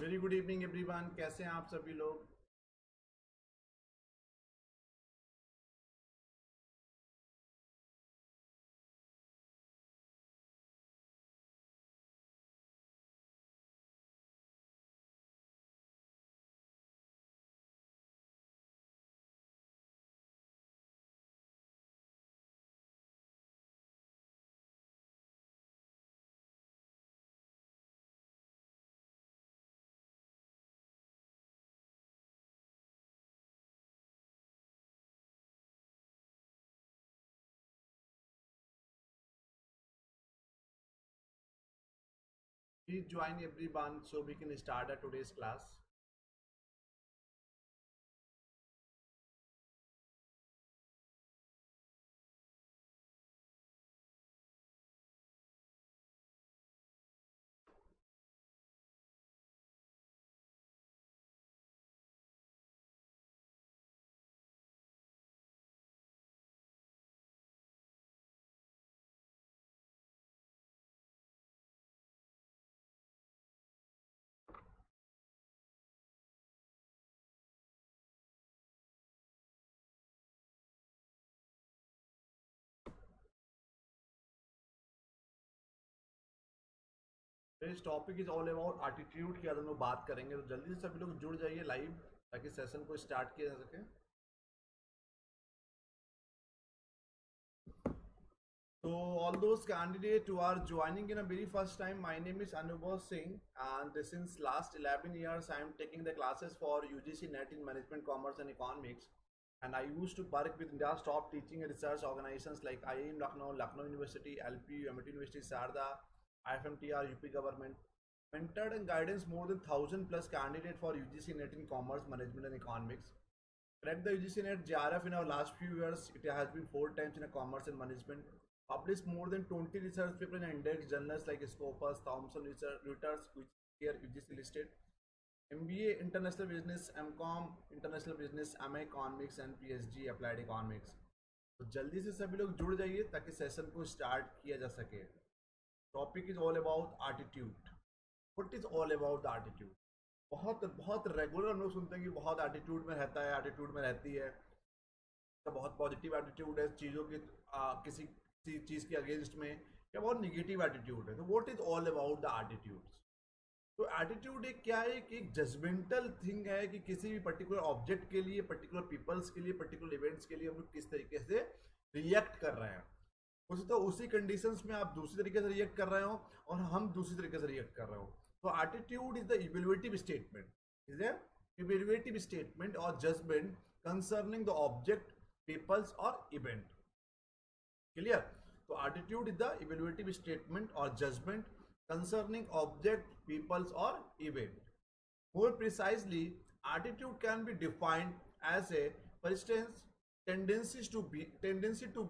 Very good evening everyone, कैसे हैं आप सभी लोग। Please join everyone so we can start today's class. Today's topic is all about attitude की आज हम लोग बात करेंगे, तो जल्दी से सभी लोग जुड़ जाइए लाइव ताकि सेशन को स्टार्ट किया जा सके। So all those candidates who are joining in a very first time, my name is Anubhav Singh, and since last 11 years I am taking the classes for UGC NET in Management, Commerce and Economics. And I used to work with India's top teaching and research organizations like IIM Lucknow, Lucknow University, LPU, MIT University, Sarda, IFMTR, UP government. Mentored and guidance more than 1000 plus candidates for UGC NET in Commerce, Management and Economics. Cracked the UGC NET JRF in our last few years. It has been 4 times in a Commerce and Management. Published more than 20 research papers in index journals like Scopus, Thomson Reuters, which here UGC listed. MBA International Business, MCOM International Business, MA Economics and PhD Applied Economics. तो जल्दी से सभी लोग जुड़ जाइए ताकि session को start किया जा सके। Topic is all about attitude. What is all about the attitude. बहुत बहुत रेगुलर हम लोग सुनते हैं कि बहुत एटीट्यूड में रहता है, एटीट्यूड में रहती है, तो बहुत पॉजिटिव एटीट्यूड है चीज़ों की, किसी चीज़ के अगेंस्ट में, या बहुत निगेटिव एटीट्यूड है। तो what is all about the attitudes. तो एटीट्यूड एक क्या है कि एक जजमेंटल थिंग है कि किसी भी पर्टिकुलर ऑब्जेक्ट के लिए, पर्टिकुलर पीपल्स के लिए, पर्टिकुलर इवेंट्स के लिए हम लोग किस तरीके से रिएक्ट कर रहे हैं। हो सकता है उसी कंडीशंस में आप दूसरी तरीके से रिएक्ट कर रहे हो और हम दूसरी तरीके से रिएक्ट कर रहे हो। तो attitude is the evaluative statement, is a evaluative statement और judgment concerning the object, peoples और इवेंट। क्लियर। तो attitude is the evaluative statement और judgment concerning object, peoples or event. More precisely, attitude can be defined as a persistence tendency to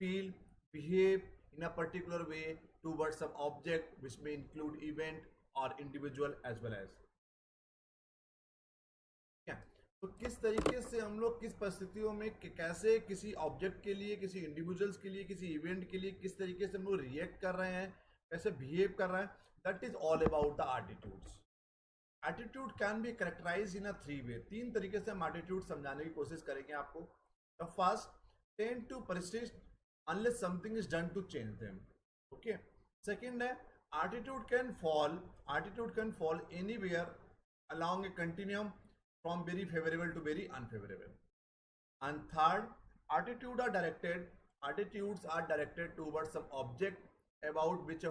feel, behave in a particular way towards some object, which may include event or individual as well as. क्या तो किस तरीके से हम लोग किस परिस्थितियों में कैसे किसी ऑब्जेक्ट के लिए, किसी इंडिविजुअल्स के लिए, किसी इवेंट के लिए किस तरीके से हम लोग रिएक्ट कर रहे हैं, कैसे बिहेव कर रहा है, that is all about the attitudes. Attitude can be characterize in a 3 way. 3 तरीके से हम एटीट्यूड समझाने की कोशिश करेंगे आपको। The first, tend to persist unless something is done to change them. Okay. Second है attitude can fall anywhere along a continuum from very favorable to very unfavorable. And third, attitudes are directed towards some object about which a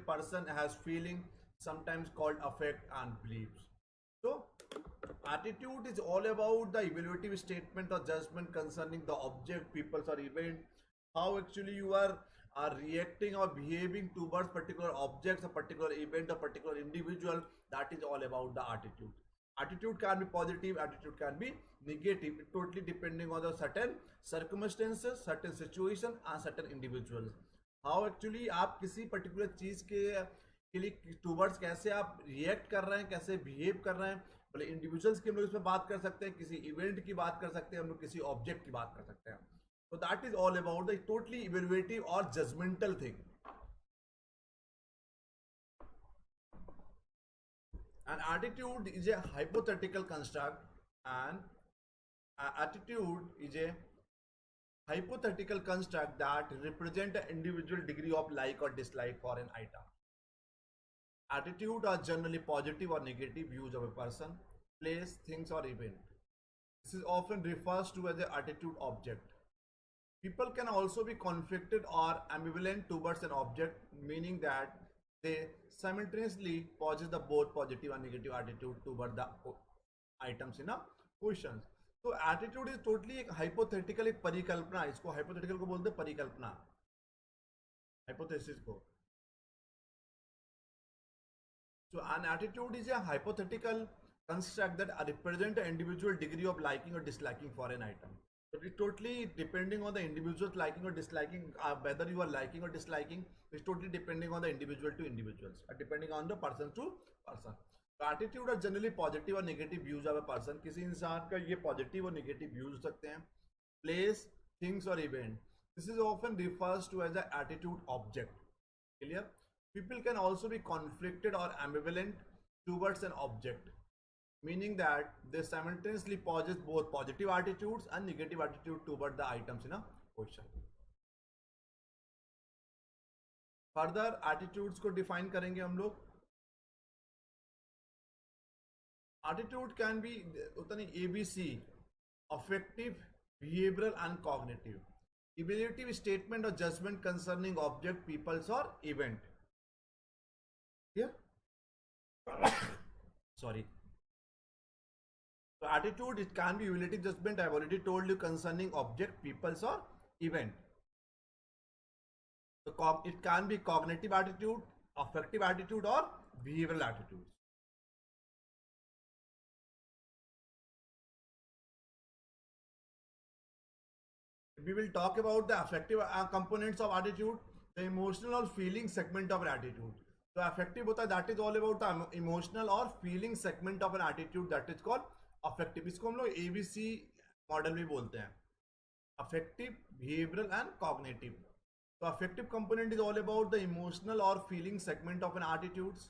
person has feeling, sometimes called affect and beliefs. So attitude is all about the evaluative statement or judgment concerning the object, people or event, how actually you are reacting or behaving towards particular objects, a particular event, a particular individual. That is all about the attitude. Attitude can be positive, attitude can be negative, totally depending on the certain circumstances, certain situation and certain individuals. How actually आप किसी particular चीज के लिए towards कैसे आप react कर रहे हैं, कैसे बिहेव कर रहे हैं। बोले इंडिविजुअल्स की हम लोग इसमें बात कर सकते हैं, किसी इवेंट की बात कर सकते हैं, हम लोग किसी ऑब्जेक्ट की बात कर सकते हैं। तो that is all about the totally evaluative और judgmental thing. An attitude is a hypothetical construct, and attitude is a hypothetical construct that represent an individual degree of like or dislike for an item. Attitude are generally positive or negative views of a person, place, things, or event. This is often refers to as an attitude object. People can also be conflicted or ambivalent towards an object, meaning that they simultaneously possess the both positive and negative attitude toward the items in a question. तो attitude is totally एक hypothetical, एक परिकल्पना. इसको hypothetical को बोलते हैं परिकल्पना, hypothesis को. So an attitude is a hypothetical construct that represent an individual degree of liking or disliking for an item. So it totally depending on the individual's liking or disliking, whether you are liking or disliking, it's totally depending on the individual to individuals, depending on the person to person. So attitude are generally positive or negative views of a person. किसी इंसान का ये positive और negative views हो सकते हैं. Place, things or event. This is often refers to as the attitude object. Clear? People can also be conflicted or ambivalent towards an object, meaning that they simultaneously possess both positive attitudes and negative attitude toward the items in a question. Further attitudes को define करेंगे हम लोग. Attitude can be उतनी ABC: affective, behavioral and cognitive. Evaluative statement or judgment concerning object, peoples or event. Here? Sorry. So attitude, it can be evaluative judgment. I have already told you concerning object, peoples or event. So it can be cognitive attitude, affective attitude or behavioral attitudes. We will talk about the affective components of attitude, the emotional or feeling segment of an attitude. So affective होता है, that is all about the emotional or feeling segment of an attitude, that is called affective. इसको हम लोग ABC model भी बोलते हैं, affective, behavioral and cognitive. So affective component is all about the emotional or feeling segment of an attitudes.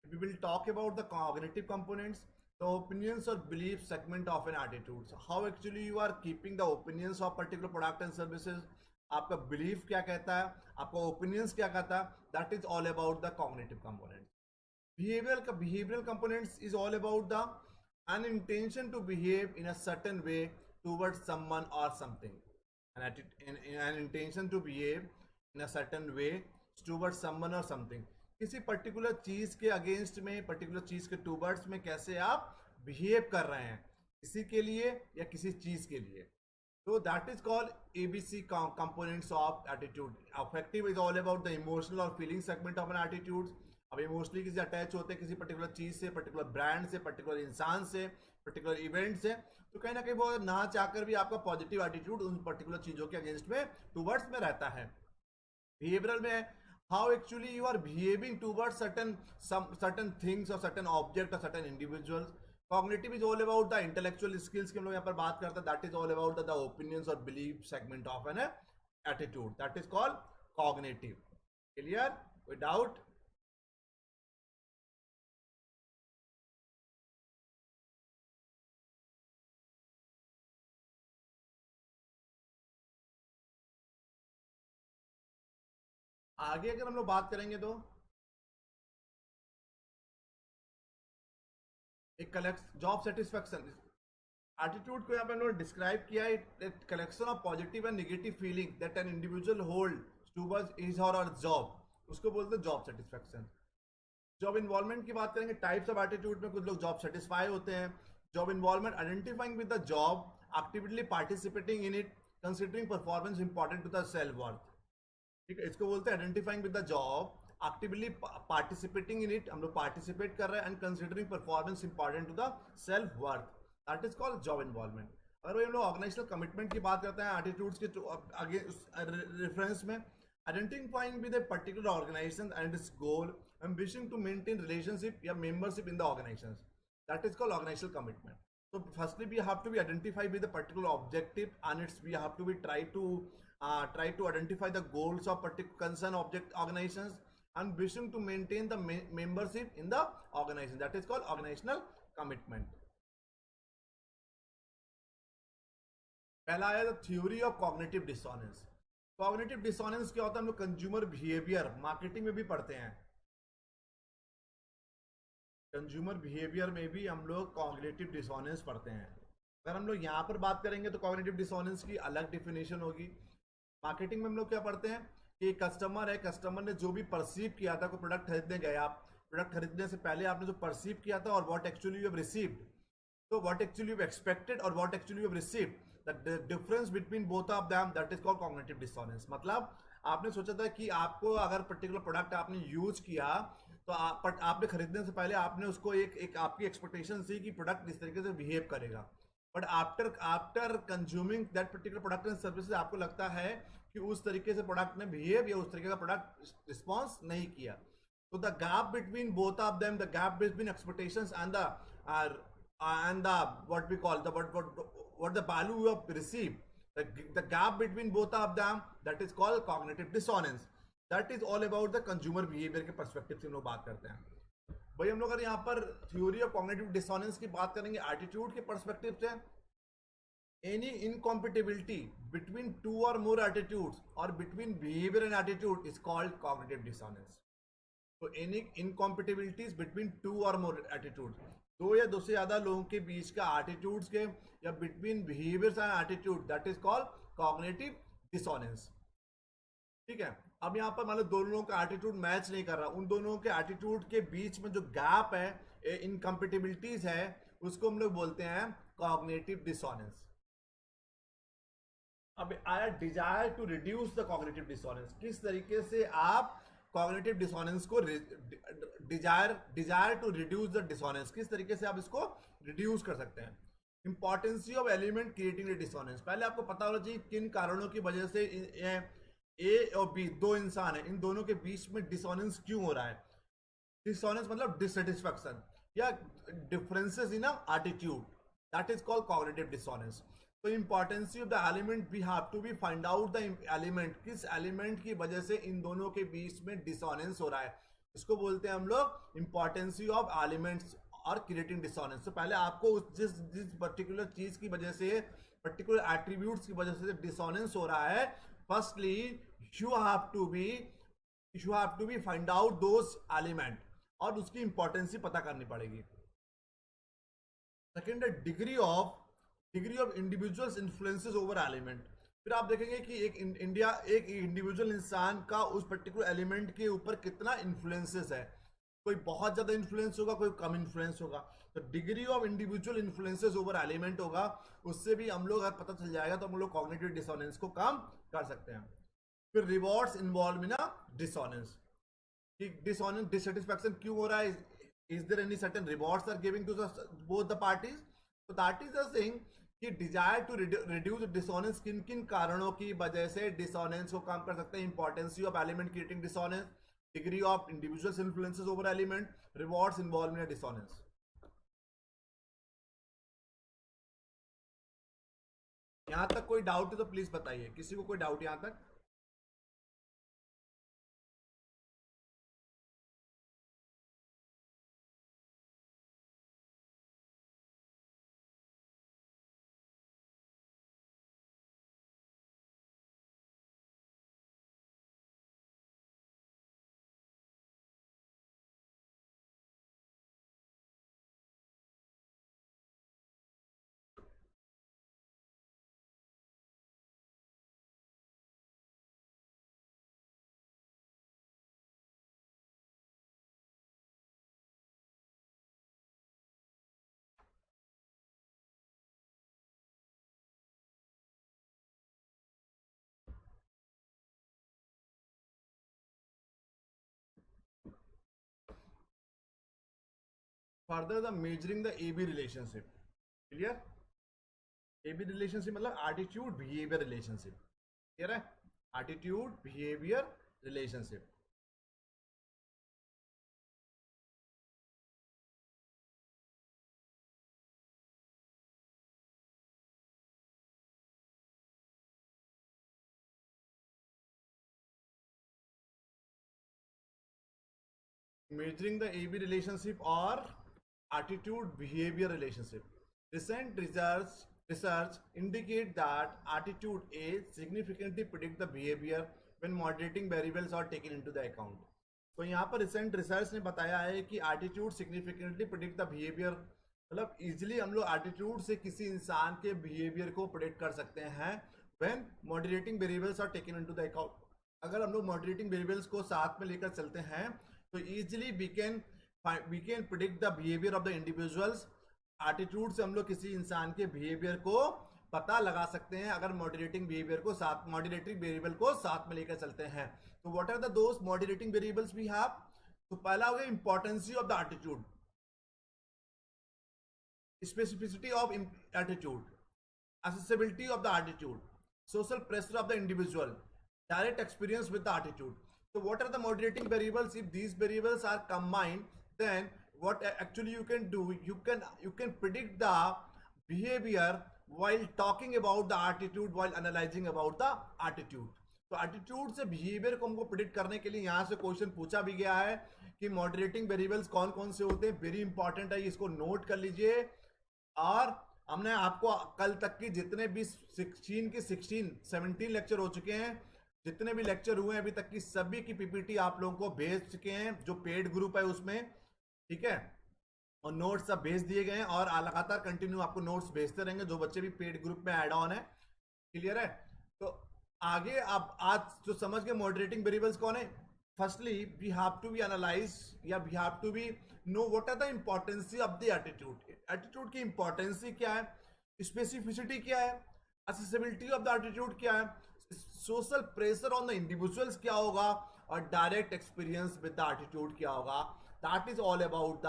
We will talk about the cognitive components, the opinions or belief segment of an attitude. So how actually you are keeping the opinions of particular product and services. आपका belief क्या कहता है, आपका opinions क्या कहता है, that is all about the cognitive components. Behavioral components is all about the an intention to behave in a certain way towards someone or something. An intention to behave in a certain way towards someone or something. किसी particular चीज के against में, particular चीज के towards में कैसे आप behave कर रहे हैं, किसी के लिए या किसी चीज के लिए. तो that is called ABC components of attitude. Affective is all about the emotional और feeling segment of an attitude. अब इमोशनली किसी अटैच होते हैं किसी पर्टिकुलर चीज से, पर्टिकुलर ब्रांड से, पर्टिकुलर इंसान से, पर्टिकुलर इवेंट से, तो कहीं ना कहीं वो ना चाहकर भी आपका पॉजिटिव एटीट्यूड उन पर्टिकुलर चीजों के अगेंस्ट में टूवर्ड्स में रहता है. बिहेवियरल में how actually you are behaving towards certain things or certain object or certain individuals. Cognitive is all about the intellectual skills की हम लोग यहाँ पर बात करते हैं. That is all about the opinions or belief segment of an attitude. That is called cognitive. Clear? Without आगे अगर हम लोग बात करेंगे तो एक जॉब सेटिस्फैक्शन एटीट्यूड को यहाँ पे हमने डिस्क्राइब किया है. Collection of positive and negative feeling that an individual hold towards his और हर जॉब, उसको बोलते हैं जॉब सेटिस्फैक्शन. जॉब इन्वॉल्वमेंट की बात करेंगे, टाइप्स ऑफ एटीट्यूड में कुछ लोग जॉब सेटिस्फाई होते हैं. Job involvement, identifying with the job, actively participating in it, considering performance important to the self worth. ठीक है, इसको बोलते हैं identifying with the job, actively participating in it, हम लोग पार्टिसिपेट कर रहे हैं, and considering performance important to the self worth, that is called job involvement. अगर हम लोग ऑर्गेनाइजेशनल कमिटमेंट की बात करते हैं एटीट्यूड्स के आगे रेफरेंस में, identifying with a particular organization and its goal, and wishing to maintain relationship या membership in the organization, that is called organizational commitment. So firstly we have to be identified with a particular objective, and it's we have to be try to identify the goals of particular concern object organizations, and wishing to maintain the membership in the organization. That is called organizational commitment. पहला आया theory of cognitive dissonance. Cognitive dissonance क्या होता है, हम लोग consumer behaviour marketing में भी पढ़ते हैं. कंज्यूमर बिहेवियर में भी हम लोग कॉग्निटिव डिसोनेंस पढ़ते हैं. अगर हम लोग यहाँ पर बात करेंगे तो कॉग्निटिव डिसोनेंस की अलग डिफिनेशन होगी. मार्केटिंग में हम लोग क्या पढ़ते हैं कि कस्टमर है, कस्टमर ने जो भी परसीव किया था, कोई प्रोडक्ट खरीदने गए आप, प्रोडक्ट खरीदने से पहले आपने जो परसीव किया था और what actually you have received, तो what actually you have expected और what actually you have received, the difference between both of them, that is called cognitive dissonance. मतलब आपने सोचा था कि आपको अगर पर्टिकुलर प्रोडक्ट आपने यूज किया तो आपने खरीदने से पहले आपने उसको एक आपकी एक्सपेक्टेशन थी कि प्रोडक्ट इस तरीके से बिहेव करेगा, but after consuming that particular product and services आपको लगता है कि उस तरीके से प्रोडक्ट ने बिहेव या उस तरीके का प्रोडक्ट रिस्पॉन्स नहीं किया. तो the gap between both of them, the gap between expectations and the what we call the what the value you have received, the gap between both of them, that is called cognitive dissonance. That is all about the consumer behavior के perspective से हम लोग बात करते हैं. भाई हम लोग अगर यहाँ पर थ्योरी ऑफ कॉग्निटिव डिसोनेंस की बात करेंगे एटीट्यूड के पर्सपेक्टिव से, any incompatibility between two or more attitudes or between behavior and attitude is called cognitive dissonance. So any incompatibilities between two or more attitudes, दो या दो से ज्यादा लोगों के बीच का एटीट्यूड्स के या between behaviours and attitude, that is called cognitive dissonance. ठीक है. अब यहाँ पर मान लो दोनों लोगों का एटीट्यूड मैच नहीं कर रहा, उन दोनों के एटीट्यूड के बीच में जो गैप है, इनकम्पेटिबिलिटीज है, उसको हम लोग बोलते हैं कॉग्निटिव डिसोनेंस. अब आया desire to reduce the cognitive dissonance. किस तरीके से आप कॉग्निटिव डिसोनेंस को desire to reduce the dissonance, किस तरीके से आप इसको रिड्यूस कर सकते हैं. Importancy of element creating the dissonance. पहले आपको पता होना चाहिए किन कारणों की वजह से ए और बी दो इंसान है, इन दोनों के बीच में डिसोनेंस क्यों हो रहा है. डिसोनेंस मतलब डिससेटिस्फैक्शन या differences in attitude, that is called cognitive dissonance. तो importancy of the element we have to be find out the element, किस एलिमेंट की वजह से इन दोनों के बीच में डिसोनेंस हो रहा है. इसको बोलते हैं हम लोग इंपॉर्टेंसी ऑफ एलिमेंट्स और क्रिएटिंग डिसोनेंस. तो पहले आपको जिस पर्टिकुलर चीज की वजह से, पर्टिकुलर एट्रीब्यूट्स की वजह से डिसोनेंस हो रहा है, firstly you have to be find out those element और उसकी इंपॉर्टेंसी पता करनी पड़ेगी. सेकेंड है degree of individuals influences over element. फिर आप देखेंगे कि एक इंडिविजुअल इंसान का उस पर्टिकुलर एलिमेंट के ऊपर कितना इन्फ्लुएंसेस है. कोई बहुत ज्यादा इन्फ्लुएंस होगा, कोई कम इन्फ्लुएंस होगा. तो degree of individual influences over element होगा, उससे भी हम लोग अगर पता चल जाएगा तो हम लोग कॉग्निटिव डिसोनेंस को कम कर सकते हैं. फिर rewards involve in dissonance. Dissonance dissatisfaction क्यों हो रहा है, is there any certain rewards are giving to both the parties. तो दैट इज द थिंग कि डिजायर टू रिड्यूस डिसोनेंस किन किन कारणों की वजह से डिसोनेंस को कम कर सकते हैं. Importancy of element creating dissonance, degree of individuals influences over element, rewards involve in dissonance. यहां तक कोई डाउट है तो प्लीज बताइए, किसी को कोई डाउट यहां तक. Further the measuring the A B relationship. Clear. A B relationship मतलब एटीट्यूड बिहेवियर रिलेशनशिप. क्लियर है. Attitude behaviour relationship. measuring the AB relationship or attitude behavior relationship. Recent research indicate that attitude A significantly predict the behavior when moderating variables are taken into the account. तो यहाँ पर recent research ने बताया है कि attitude significantly predict the behaviour, मतलब easily हम लोग एटीट्यूड से किसी इंसान के बिहेवियर को प्रिडिक्ट कर सकते हैं when moderating variables are taken into the account. अगर हम लोग मॉडरेटिंग वेरिएबल्स को साथ में लेकर चलते हैं तो easily we can predict the behaviour of the individuals. Attitude से हम लोग किसी इंसान के बिहेवियर को पता लगा सकते हैं अगर मॉडरेटिंग बिहेवियर को साथ मॉडरेटिंग वेरिएबल को साथ में लेकर चलते हैं। तो what are the those moderating variables we have? तो पहला हो गया importancy of the attitude, specificity of attitude, accessibility of the attitude, social pressure of the individual, direct experience with the attitude. So what are the moderating variables? If these variables are combined, then what actually you can do, you can predict the behavior while talking about the attitude, while analyzing about the attitude. तो attitude से behaviour को हमको predict करने के लिए यहाँ से question पूछा भी गया है कि मॉडरेटिंग वेरिएबल्स कौन कौन से होते हैं। वेरी इंपॉर्टेंट है, इसको नोट कर लीजिए। और हमने आपको कल तक की जितने भी 17 लेक्चर हो चुके हैं, जितने भी लेक्चर हुए हैं अभी तक की सभी की पीपीटी आप लोगों को भेज चुके हैं जो पेड ग्रुप है उसमें, ठीक है। और नोट्स सब भेज दिए गए हैं और लगातार कंटिन्यू आपको नोट्स भेजते रहेंगे जो बच्चे भी पेड ग्रुप में ऐड ऑन है। क्लियर है? तो आगे आप आज जो समझ गए मॉडरेटिंग वेरिएबल्स कौन है। Firstly we have to be analyze या we have to be know what are the importancy of the attitude. Attitude की इंपॉर्टेंसी क्या है, स्पेसिफिसिटी क्या है, एक्सेसिबिलिटी ऑफ द एटीट्यूड क्या है, social pressure on the individuals क्या होगा और direct experience with the attitude क्या होगा। That is all about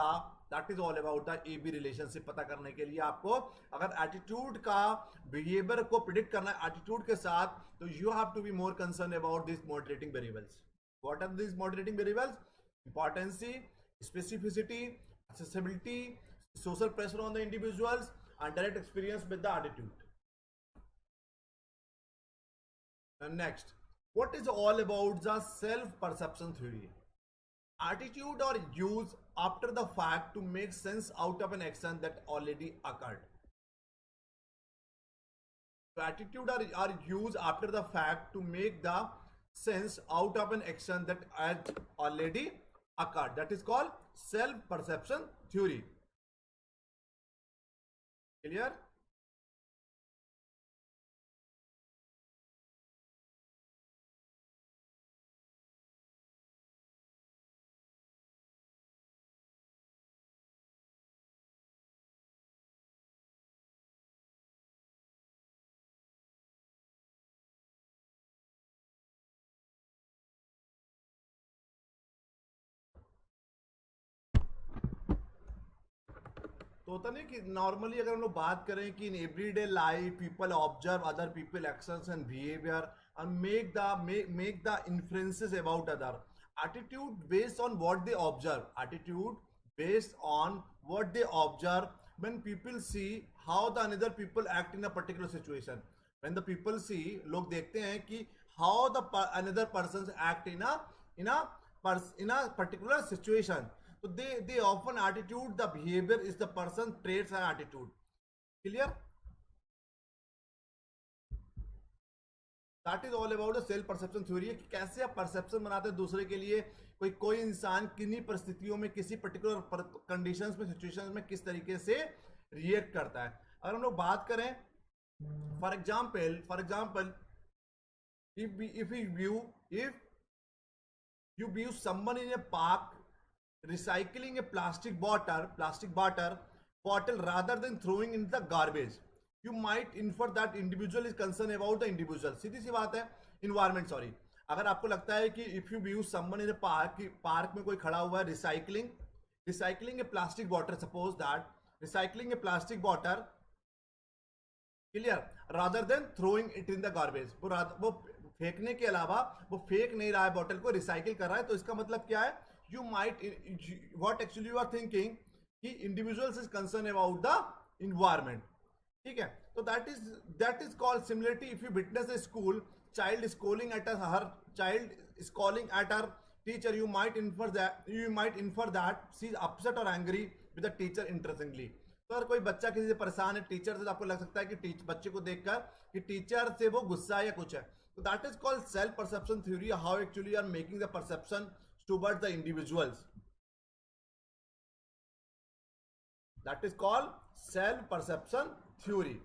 the AB relationship पता करने के लिए आपको अगर एटीट्यूड का बिहेवियर को प्रिडिक्ट करना है एटीट्यूड के साथ, तो you have to be more concern about this moderating variables. What are this moderating variables? Importancy, specificity, accessibility, social pressure on the individuals, and direct experience with the attitude. And next, what is all about the self-perception theory? Attitude are used after the fact to make sense out of an action that already occurred. So attitude are used after the fact to make the sense out of an action that had already occurred. That is called self-perception theory. Clear? तो होता नहीं कि normally अगर हम लोग बात करें कि in everyday life people observe other people actions and behaviour and make the inferences about other. Attitude based on what they observe. Attitude based on what they observe when people see how the another people act in a particular situation. When the people see, लोग देखते हैं कि how the another persons act in a particular situation. So they often attitude, the behavior is the person traits and attitude. Clear? That is all about the self perception theory. कि कैसे आप perception बनाते हैं दूसरे के लिए, कोई इंसान किन्हीं परिस्थितियों में किसी पर्टिकुलर कंडीशंस में सिचुएशंस में किस तरीके से रिएक्ट करता है। अगर हम लोग बात करें for example if you view someone in a park recycling a plastic bottle rather than throwing in the garbage, you might infer that individual is concerned about the individual. सीधी सी बात है, environment सॉरी। अगर आपको लगता है कि if you view someone in a park में कोई खड़ा हुआ है recycling a plastic bottle, suppose that recycling a plastic bottle, clear, rather than throwing it in the garbage, वो फेंकने के अलावा वो फेंक नहीं रहा है बॉटल को, रिसाइकिल कर रहा है। तो इसका मतलब क्या है, you might what actually you are thinking कि individuals is concerned about the environment। ठीक है, तो that is called similarity। if you witness a school child scolding at her child scolding at her teacher, you might infer that she is upset or angry with the teacher interestingly. तो अगर कोई बच्चा किसी से परेशान है teacher से, तो आपको लग सकता है कि बच्चे को देखकर कि टीचर से वो गुस्सा है या कुछ है. तो that is called self perception theory, how actually are making the perception towards the individuals. That is called self perception theory.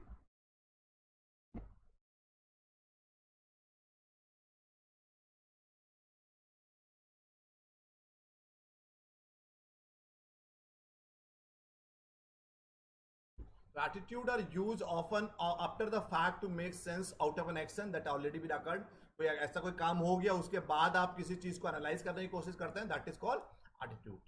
Attitude are used often after the fact to make sense out of an action that already been occurred. कोई ऐसा कोई काम हो गया उसके बाद आप किसी चीज को एनालाइज करने की कोशिश करते हैं, दैट इज कॉल्ड एटीट्यूड.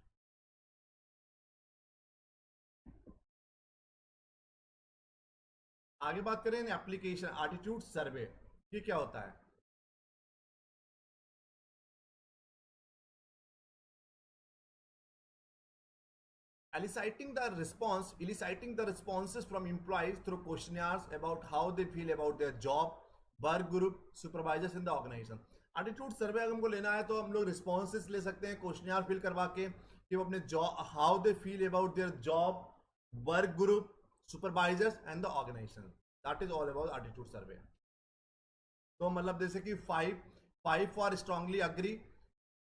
आगे बात करें एप्लीकेशन एटीट्यूड सर्वे. ये क्या होता है? eliciting the responses from employees through questionnaires about how they feel about their job, work group, supervisors in the organization. Attitude survey अगर हमको लेना है तो हम लोग रिस्पॉन्सेस ले सकते हैं क्वेश्चनियर फिल करवा के कि वो अपने job, how they feel about their job, work group, supervisors and the organization. That is all about attitude survey. तो मतलब जैसे कि 5 for strongly agree,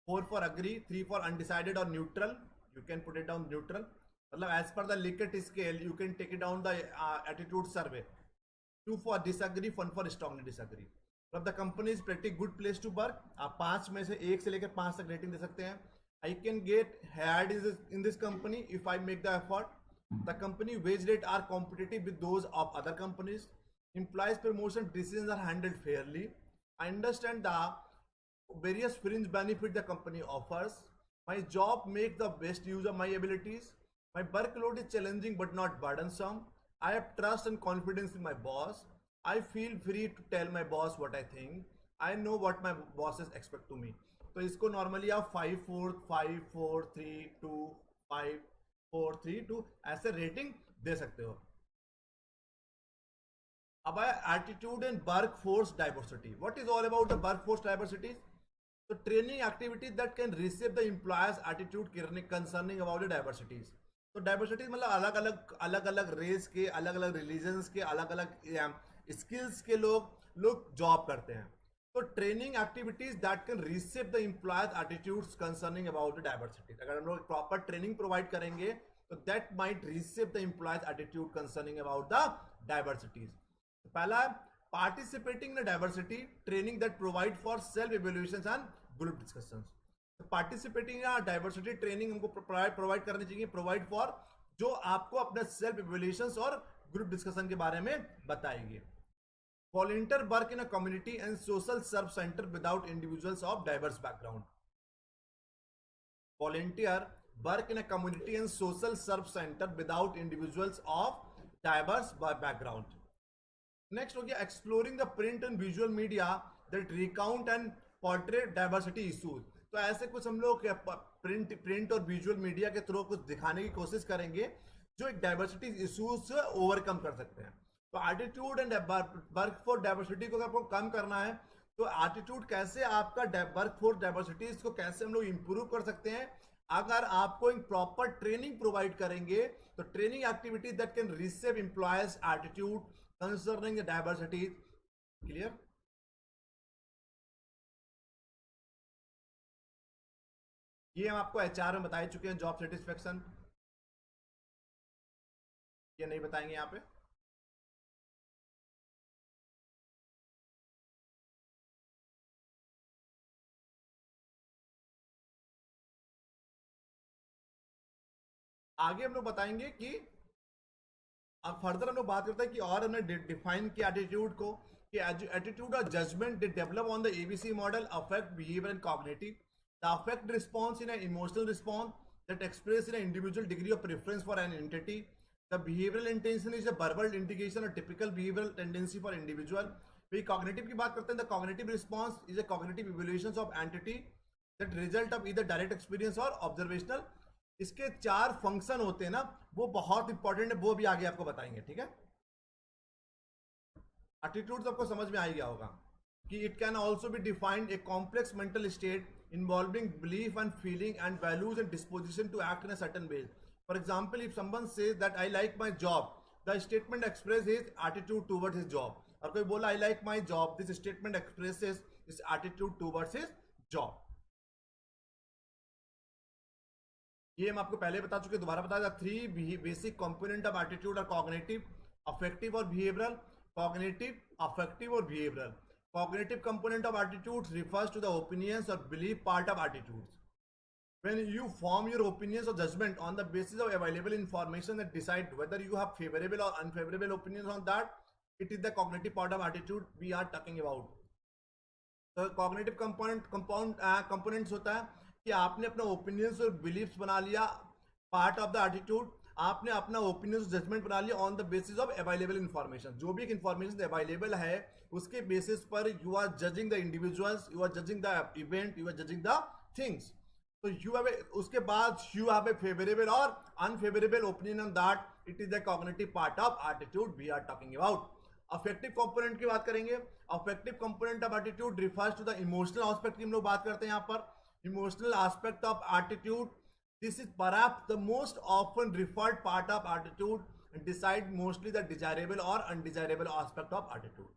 4 for agree, 3 for undecided और neutral. You can put it down neutral. मतलब as per the Likert scale, you can take it down the attitude survey. 2 for disagree, 1 for strongly disagree. मतलब the company is pretty good place to work. आप 5 में से 1 से लेकर 5 तक rating दे सकते हैं. I can get hired in this company if I make the effort. The company wage rate are competitive with those of other companies. Employees promotion decisions are handled fairly. I understand the various fringe benefit the company offers. My job makes the best use of my abilities. My workload is challenging but not burdensome. I have trust and confidence in my boss. I feel free to tell my boss what I think. I know what my bosses expect to me. तो इसको normally आप 5 4 5 4 3 2 5 4 3 2 ऐसे rating दे सकते हो. अब आया attitude and work force diversity. What is all about the work force diversity? So training activities that can reshape the employer's attitude concerning about the diversities. तो diversities मतलब अलग अलग रेस के, अलग अलग रिलीजन्स के, अलग अलग स्किल्स के लोग जॉब करते हैं. तो training activities that can रिसेप the employees attitudes concerning about the diversities. अगर हम लोग प्रॉपर ट्रेनिंग प्रोवाइड करेंगे तो that might रिसेप the employees attitude concerning about the diversities. पहला participating in a diversity training that provide for self evaluations and group discussions. participating in a diversity training हमको provide करनी चाहिए, provide for जो आपको अपने self evaluations और group discussion के बारे में बताएगी. volunteer work in a community and social service center without individuals of diverse background. volunteer work in a community and social service center without individuals of diverse background. Next हो गया exploring the print and visual media that recount and portray diversity issues. तो ऐसे कुछ हम लोग print और visual media के through कुछ दिखाने की कोशिश करेंगे जो एक डाइवर्सिटी इश्यूज ओवरकम कर सकते हैं. तो attitude and work force diversity को अगर आपको कम करना है तो एटीट्यूड कैसे आपका वर्क फोर्स डाइवर्सिटी को कैसे हम लोग इंप्रूव कर सकते हैं. अगर आपको एक प्रॉपर ट्रेनिंग प्रोवाइड करेंगे तो training activities that can reshape employees attitude concerning the diversity. Clear? ये हम आपको एचआर में बता चुके हैं. जॉब सेटिस्फेक्शन ये नहीं बताएंगे यहां पे. आगे हम लोग बताएंगे कि अब फर्दर हम लोग बात करते हैं कि और हमने डिफाइन किया एटीट्यूड को कि एटीट्यूड और judgment they develop on the ABC model affect behaviour and cognitive. The affect response in an emotional response that express in individual degree of preference for an entity. The behavioural intention is a verbal indication और typical behavioural tendency for individual. फिर cognitive की बात करते हैं. The cognitive response is a cognitive evaluation of entity that result of either direct experience और observational. इसके 4 function होते हैं ना, वो बहुत इंपॉर्टेंट है, वो भी आगे आपको बताएंगे. ठीक है, एटीट्यूड आपको समझ में आ गया होगा. कि it can also be defined a complex mental state involving belief and feeling and values and disposition to act in a certain way. For example, if someone says that I like my job, the statement expresses his attitude towards his job. और कोई बोला I like my job, this statement expresses his attitude towards his job. ये हम आपको पहले बता चुके, दोबारा बता दें. 3 बेसिक कंपोनेंट ऑफ एटीट्यूड और कॉग्निटिव, अफेक्टिव और बिहेवियरल. कॉग्निटिव, अफेक्टिव और behavioural. Cognitive component of attitudes refers to the opinions or belief part of attitudes. When you form your opinions or judgment on the basis of available information that decide whether you have favorable or unfavorable opinions on that, it is the cognitive part of attitude we are talking about. तो cognitive components होता है कि आपने अपना opinions और beliefs बना लिया part of the attitude. आपने अपना opinions जजमेंट बना लिया on the basis of available information. जो भी एक information available है उसके basis पर you are judging the individuals, you are judging the event, you are judging the things. So you have उसके बाद you have a favorable or unfavorable opinion on that. It is the cognitive part of attitude we are talking about. Affective component की बात करेंगे. Affective component of attitude refers to the emotional aspect की हम लोग बात करते हैं यहाँ पर. Emotional aspect of attitude, this is perhaps the most often referred part of attitude and decide mostly the desirable or undesirable aspect of attitude.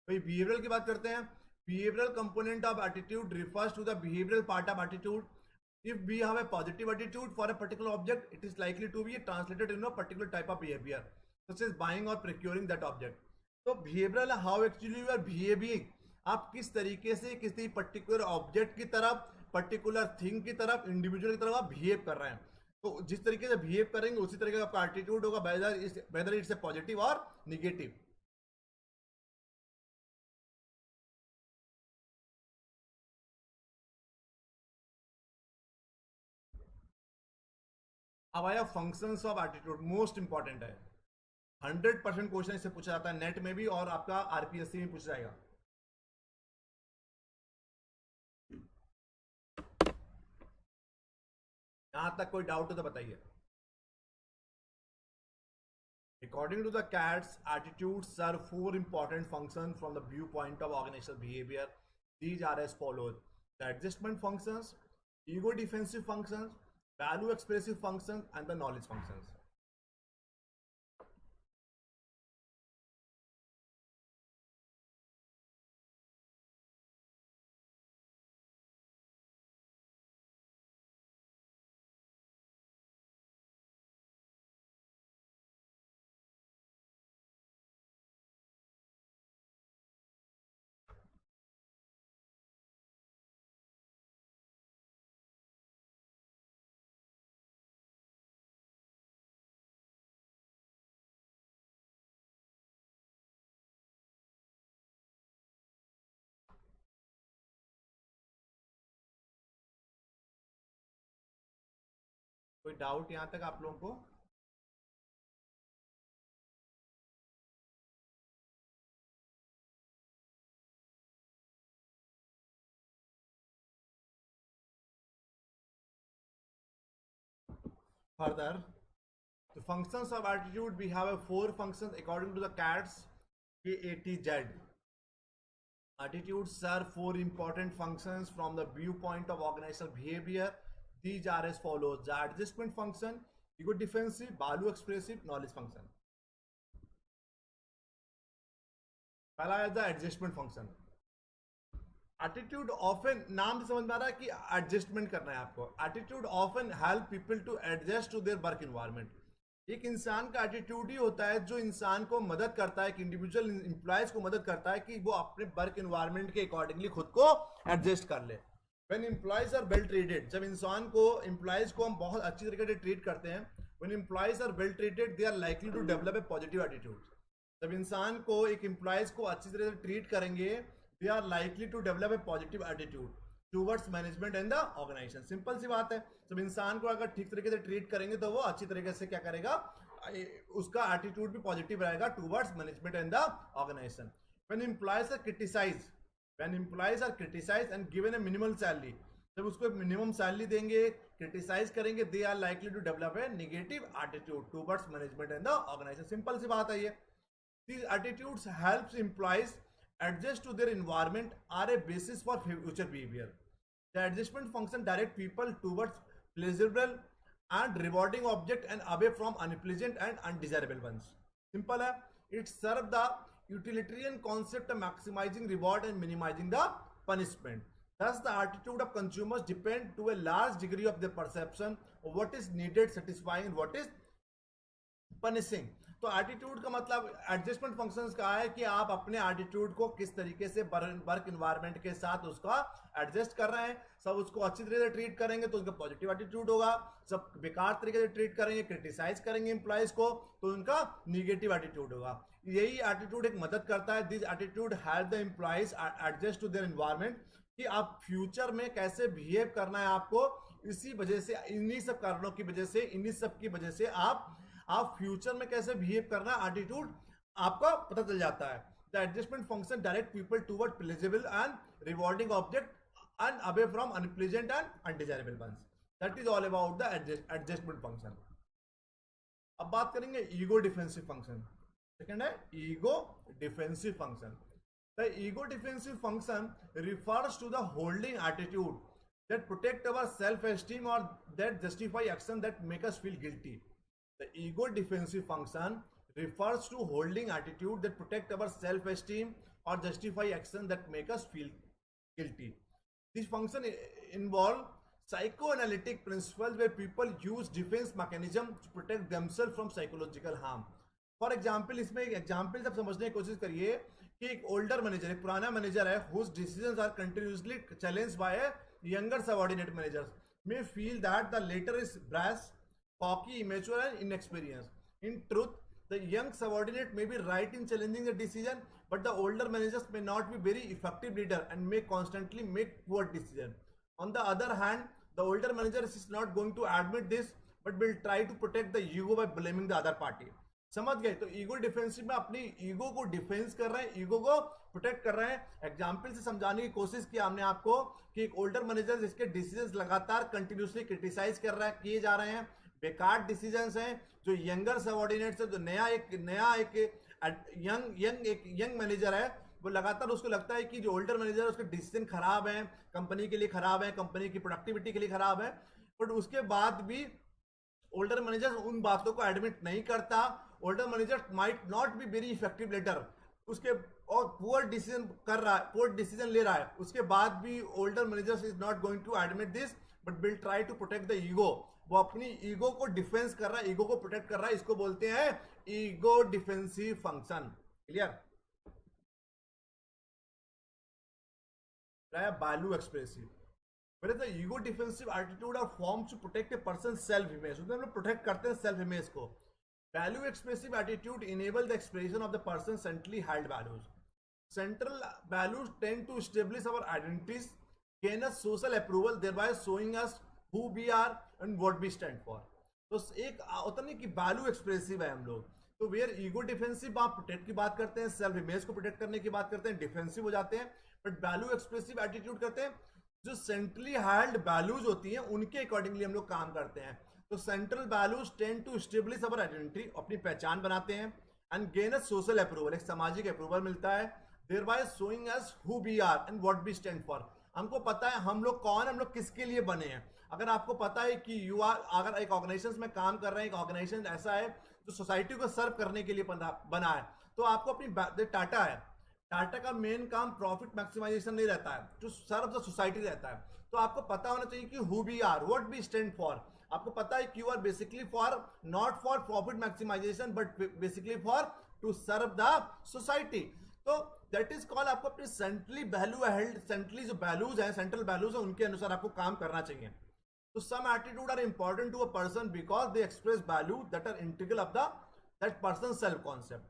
भाई behavioral की बात करते हैं. Behavioral component of attitude refers to the behavioral part of attitude. If we have a positive attitude for a particular object, it is likely to be translated in a particular type of behavior, such as buying or procuring that object. तो behavioral how actually you are behaving, आप किस तरीके से किसी particular object की तरफ, particular thing की तरफ, इंडिविजुअल की तरफ आप बिहेव कर रहे हैं. तो जिस तरीके से बिहेव करेंगे उसी तरीके का आपका एटीट्यूड होगा, वेदर इट्स ए पॉजिटिव और निगेटिव. अब आया functions of attitude, most important है. 100% क्वेश्चन इससे पूछा जाता है नेट में भी और आपका आरपीएससी में पूछा जाएगा. यहां तक कोई डाउट हो तो बताइए. According to the CATS, attitudes serve 4 important functions from the viewpoint of organizational behavior. These are as follows: the adjustment functions, ego defensive functions, value expressive functions, and the knowledge functions. कोई doubt यहां तक आप लोगों को? Further, the functions of attitude, we have a 4 functions according to the CATS, KATZ. Attitudes serve 4 important functions from the viewpoint of organizational behavior. These are as follows: the adjustment function, ego defensive, value expressive, knowledge function. पहला है the adjustment function. Attitude often, नाम से समझ में आ रहा है कि adjustment करना है आपको. Attitude often help people to adjust to their work environment. एक इंसान का एटीट्यूड ही होता है जो इंसान को मदद करता है, कि इंडिविजुअल इंप्लॉयज को मदद करता है कि वो अपने वर्क इन्वायरमेंट के अकॉर्डिंगली खुद को एडजस्ट कर ले. When employees are well treated, जब इंसान को, एम्प्लॉयज को हम बहुत अच्छी तरीके से ट्रीट करते हैं, when employees are well treated they are likely to develop a positive attitude. जब इंसान को, एक एम्प्लॉयज को अच्छी तरह से ट्रीट करेंगे, they are likely to develop a positive attitude towards management and the organization. Simple सी बात है, जब इंसान को अगर ठीक तरीके से ट्रीट करेंगे तो वो अच्छी तरीके से क्या करेगा, उसका एटीट्यूड भी पॉजिटिव रहेगा towards management and the organization. When employees are criticise, when employees are criticise and given a minimum salary, जब उसको एक मिनिमम सैलरी देंगे, क्रिटिसाइज करेंगे, they are likely to develop a negative attitude towards management and the organization. Simple सी बात है ये. These attitudes helps employees adjust to their environment are a basis for future behavior. The adjustment function direct people towards pleasurable and rewarding object and away from unpleasant and undesirable ones. Simple है. It serves the utilitarian concept of maximizing reward and minimizing the punishment. Thus, the attitude of consumers depend to a large degree of their perception of what is needed, satisfying, and what is punishing. तो attitude का मतलब adjustment functions का है कि आप अपने attitude को किस तरीके से वर्क इन्वायरमेंट के साथ उसका एडजस्ट कर रहे हैं. सब उसको अच्छी तरीके से ट्रीट करेंगे तो उनका पॉजिटिव एटीट्यूड होगा. सब बेकार तरीके से ट्रीट करेंगे, क्रिटिसाइज करेंगे एम्प्लॉयज को, तो उनका निगेटिव एटीट्यूड होगा. यही एटीट्यूड एक मदद करता है. This attitude help the employees adjust to their environment, कि आप फ्यूचर में कैसे बिहेव करना है आपको. इसी वजह से, इन्हीं सब कारणों की वजह से, इन्हीं सब की वजह से आप फ्यूचर में कैसे बिहेव करना है, एटीट्यूड आपका पता चल जाता है. The adjustment function direct people toward pleasurable and rewarding object and away from unpleasant and undesirable ones. That is all about the adjustment function. अब बात करेंगे ईगो डिफेंसिव फंक्शन. सेकंड है ego defensive function. The ego defensive function refers to the holding attitude that protect our self-esteem or that justify action that make us feel guilty. The ego defensive function refers to holding attitude that protect our self-esteem or justify action that make us feel guilty. This function involve psychoanalytic principles where people use defense mechanism to protect themselves from psychological harm. For example, इसमें एक example जब समझने की कोशिश करिए कि एक older manager, एक पुराना मैनेजर है, whose decisions are continuously challenged by a younger subordinate managers, may feel that the latter is brash, cocky, immature and inexperienced. In truth, the young subordinate may be right in challenging the decision, but the older managers may not be very effective leader and may constantly make poor decisions. On the other hand, the older manager is not going to admit this, but will try to protect the ego by blaming the other party. समझ गए? तो ego defensive में अपनी ego को defence कर रहे हैं, ego को प्रोटेक्ट कर रहे हैं. एग्जाम्पल से समझाने की कोशिश की हमने आपको कि एक ओल्डर मैनेजर जिसके डिसीजंस लगातार कंटिन्यूसली क्रिटिसाइज कर रहा है, किए जा रहे हैं, बेकार डिसीजंस हैं. जो यंगर सबऑर्डिनेट्स है, जो नया एक यंग मैनेजर है, वो लगातार उसको लगता है कि जो ओल्डर मैनेजर है उसके डिसीजन खराब हैं, कंपनी के लिए खराब है, कंपनी की प्रोडक्टिविटी के लिए खराब है. बट उसके बाद भी ओल्डर मैनेजर उन बातों को एडमिट नहीं करता. Older manager might not be very effective leader, उसके और पुअर डिसीजन कर रहा है, पुअर डिसीजन ले रहा है, उसके बाद भी older manager is not going to admit this but will try to protect the ego. वो अपनी ईगो को डिफेंस कर रहा है, ईगो को प्रोटेक्ट कर रहा है. इसको बोलते हैं ego defensive function. Clear? Value expressive. Whereas the ego defensive attitude are formed to protect a person's self image. उसमें हम लोग प्रोटेक्ट करते हैं सेल्फ इमेज को. Value expressive attitude enable the expression of the person's centrally held values. Central values tend to establish our identities, gain us social approval, thereby showing us who we are and what we stand for. तो एक होता नहीं कि value expressive है हम लोग. तो where ego defensive आप प्रोटेक्ट की बात करते हैं, सेल्फ इमेज को प्रोटेक्ट करने की बात करते हैं, डिफेंसिव हो जाते हैं. बट वैल्यू एक्सप्रेसिव एटीट्यूड करते हैं, जो सेंट्रली हेल्ड वैल्यूज होती हैं उनके अकॉर्डिंगली हम लोग काम करते हैं. तो central values tend to establish our identity, अपनी पहचान बनाते हैं, and gain us social approval, एक सामाजिक अप्रूवल मिलता है. Thereby showing us who we are and what we stand for. हमको पता है हम लोग कौन, हम लोग किसके लिए बने हैं. अगर आपको पता है कि यू आर, अगर एक ऑर्गेनाइजेशन में काम कर रहे हैं, एक ऑर्गेनाइजेशन ऐसा है जो सोसाइटी को सर्व करने के लिए बना है, तो आपको अपनी टाटा है, टाटा का मेन काम प्रॉफिट मैक्सिमाइजेशन नहीं रहता है, टू सर्व द सोसाइटी रहता है. तो आपको पता होना चाहिए कि who we are, what we stand for. आपको पता है कि you are basically for, not for profit maximisation but basically for to serve the society. तो दैट इज कॉल्ड, आपको अपनी सेंट्रली वैल्यू हेल्ड, सेंट्रली जो वैल्यूज हैं, सेंट्रल वैल्यूज हैं, उनके अनुसार आपको काम करना चाहिए. तो some attitude are important to a person because they express value that are integral of that person self concept.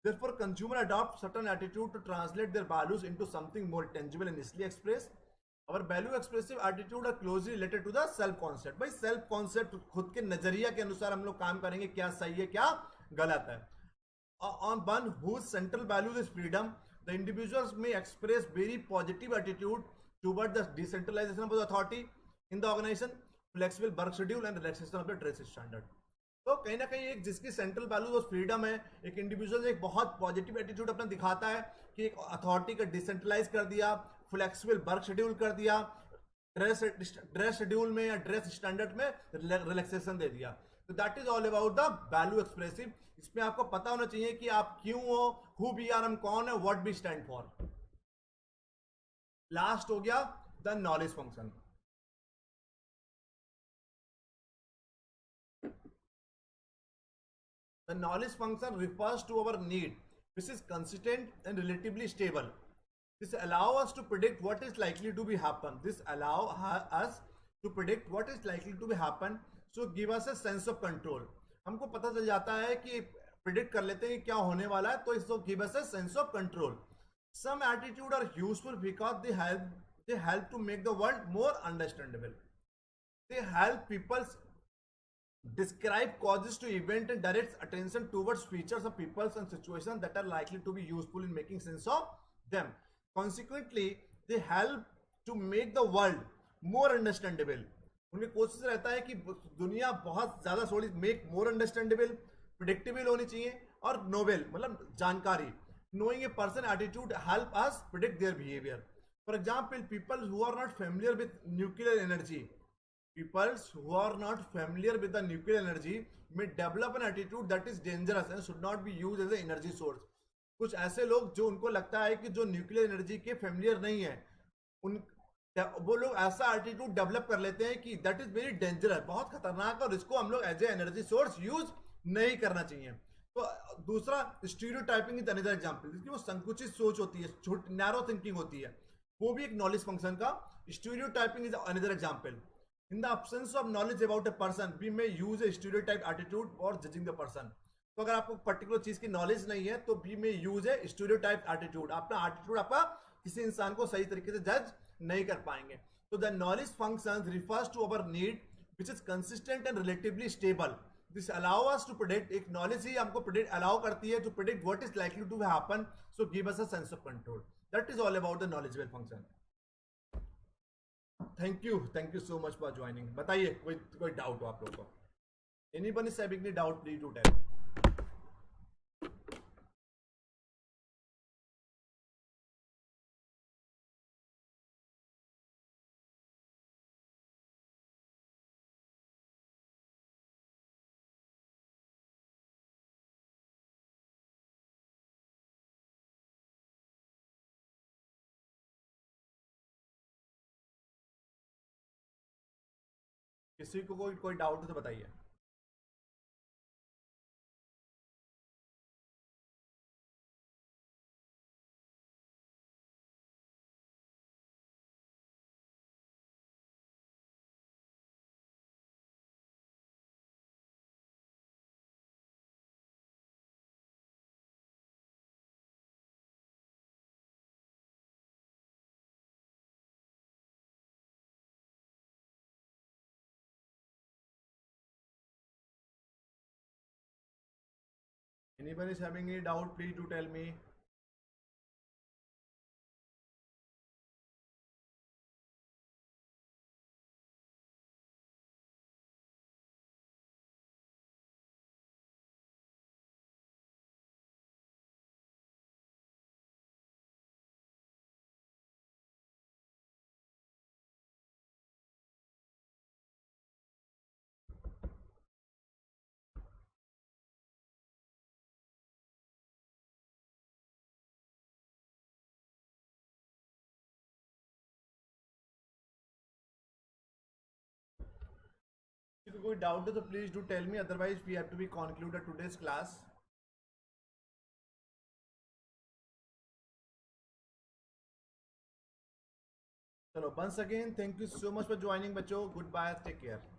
Therefore, consumer adopt certain attitude to translate their values into something more tangible and easily expressed. Our value expressive attitude are closely related to the self concept. भाई self concept खुद के नजरिया के अनुसार हम लोग काम करेंगे, क्या सही है क्या गलत है. On one whose central values is freedom, the individuals may express very positive attitude toward the decentralization of the authority in the organization, flexible work schedule and relaxation of the dress standard. तो कहीं ना कहीं एक जिसकी central value freedom है, एक individual एक बहुत पॉजिटिव एटीट्यूड अपना दिखाता है कि एक अथॉरिटी का डिसेंट्रलाइज कर दिया, फ्लेक्सिबल वर्क शेड्यूल कर दिया, ड्रेस शेड्यूल में या ड्रेस स्टैंडर्ड में रिलैक्सेशन दे दिया। तो that is all about the value expressive. इसमें आपको पता होना चाहिए कि आप क्यों हो, हु वी आर, हम कौन है, what we stand for. Last हो गया the knowledge function. The knowledge function refers to our need, which is consistent and relatively stable. This allows us to predict what is likely to be happen. This allow us to predict what is likely to be happen. So give us a sense of control. हमको पता चल जाता है कि predict कर लेते हैं क्या होने वाला है, तो इसको give us a sense of control. Some attitude are useful because they help to make the world more understandable. They help people describe causes to event and directs attention towards features of peoples and situations that are likely to be useful in making sense of them. Consequently, they help to make the world more understandable. उनकी कोशिश रहता है कि दुनिया बहुत ज़्यादा थोड़ी make more understandable, predictable होनी चाहिए और नोवेल मतलब जानकारी। Knowing a person attitude help us predict their behavior. For example, people who are not familiar with nuclear energy, peoples who are not familiar with the nuclear energy may develop an attitude that is dangerous and should not be used as an energy source. कुछ ऐसे लोग जो उनको लगता है कि जो nuclear energy के फेमिलियर नहीं है, उन वो लोग ऐसा एटीट्यूड डेवलप कर लेते हैं कि दैट इज वेरी डेंजरस, बहुत खतरनाक, और इसको हम लोग as a energy source use नहीं करना चाहिए। तो दूसरा स्टीरियोटाइपिंग इज अनदर एग्जांपल, जिसकी वो संकुचित सोच होती है, नैरो थिंकिंग होती है, वो भी एक नॉलेज फंक्शन का stereotyping is another example. In the absence of knowledge about a person, we may use a stereotype attitude for judging the person. तो अगर आपको पर्टिकुलर चीज की नॉलेज नहीं है तो भी मे यूज ए स्टीरियोटाइप एटीट्यूड, अपना एटीट्यूड आपका किसी इंसान को सही तरीके से जज नहीं कर पाएंगे। तो the knowledge function refers to our need which is consistent and relatively stable. This allow us to predict, एक नॉलेज ही हमको प्रेडिक्ट अलाउ करती है to predict what is likely to happen, so give us a sense of control. That is all about the knowledgeable function. Thank you so much for joining. बताइए कोई doubt हो आप लोगों को? Anyone is having any doubt, please do tell me. किसी को कोई doubt हो तो बताइए। Anyone is having any doubt, please do tell me. किसी को कोई डाउट है तो please do tell me, otherwise we have to be conclude today's class. चलो, once again thank you so much for joining बच्चों, गुड बाय, टेक केयर।